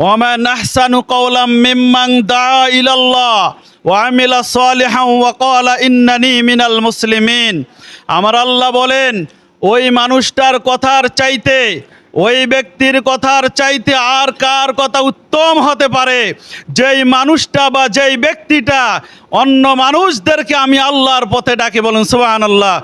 ওয়ামান আহসানু কাওলাম মিম্মান দাআ ইলাল্লাহ ওয়া আমিলা সালিহান ওয়া ক্বালা ইন্নানি মিনাল মুসলিমিন। আমার আল্লাহ বলেন, ওই মানুষটার কথার চাইতে, ওই ব্যক্তির কথার চাইতে আর কার কথা উত্তম হতে পারে, যেই মানুষটা বা যেই ব্যক্তিটা অন্য মানুষদেরকে আমি আল্লাহর পথে ডাকে। বলেন সুবহানাল্লাহ।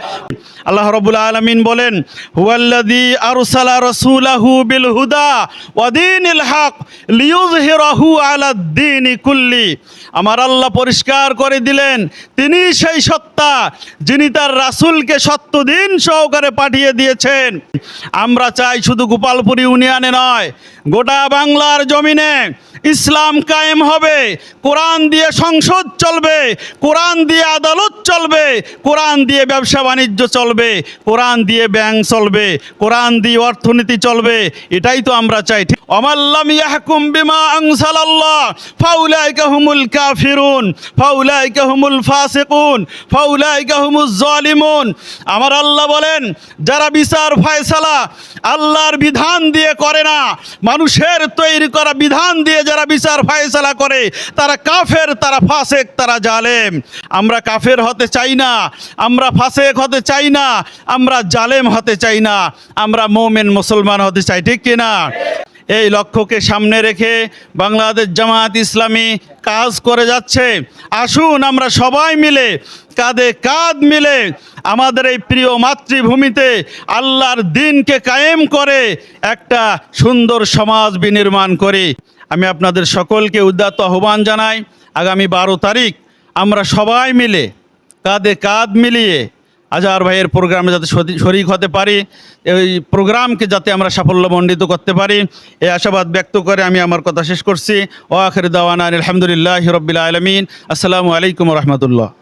আল্লাহ রাব্বুল আলামিন বলেন, হুয়াল্লাযী আরসালা রাসূলাহু বিল হুদা ওয়া দীনিল হক লিইয়ুযহিরাহু আলাদ-দীনি কুল্লি। আমার আল্লাহ পরিষ্কার করে দিলেন, তিনি সেই সত্তা যিনি তার রাসূলকে সত্য দিন সহকারে পাঠিয়ে দিয়েছেন। আমরা চাই শুধু গোপালপুর ইউনিয়নে নয়, গোটা বাংলার জমিনে ইসলাম কায়েম হবে, কোরআন দিয়ে সংসদ চলবে, কোরআন দিয়ে আদালত চলবে, কোরআন দিয়ে ব্যবসা বাণিজ্য চলবে, কোরআন দিয়ে ব্যাংক চলবে, কোরআন দিয়ে অর্থনীতি চলবে। এটাই তো আমরা চাই। ওমাল্লাম ইয়াহকুম বিমা আনজালাল্লাহ ফাউলাইকা হুমুল কাফিরুন ফাউলাইকা হুমুল ফাসিকুন ফাউলাইকা হুমুজ জালিমুন। আমার আল্লাহ বলেন, যারা বিচার ফয়সালা আল্লাহর বিধান দিয়ে করে না, মানুষের তৈরি করা বিধান দিয়ে যারা বিচার ফয়সালা করে, তারা কাফের, তারা ফাসেক, তারা জালেম। আমরা কাফের হতে চাই না, আমরা ফাসেক হতে চাই না, আমরা জালেম হতে চাই না, আমরা মুমিন মুসলমান হতে চাই। ঠিক কিনা? এই লক্ষ্যকে সামনে রেখে বাংলাদেশ জামায়াত ইসলামী কাজ করে যাচ্ছে। আসুন আমরা সবাই মিলে কাঁধে কাঁধ মিলে আমাদের এই প্রিয় মাতৃভূমিতে আল্লাহর দ্বীনকে কায়েম করে একটা সুন্দর সমাজ বিনির্মাণ করি। আমি আপনাদের সকলকে উদাত্ত আহ্বান জানাই, আগামী 12 তারিখ আমরা সবাই মিলে কাঁধে কাঁধ মিলিয়ে আজহার ভাইয়ের প্রোগ্রামে যাতে শরীক হতে পারি, এই প্রোগ্রামকে যাতে আমরা সাফল্যমণ্ডিত করতে পারি, এই আশাবাদ ব্যক্ত করে আমি আমার কথা শেষ করছি। ওয়া আখিরু দাওয়ানা আলহামদুলিল্লাহি রাব্বিল আলামিন। আসসালামু আলাইকুম ওয়া রাহমাতুল্লাহ।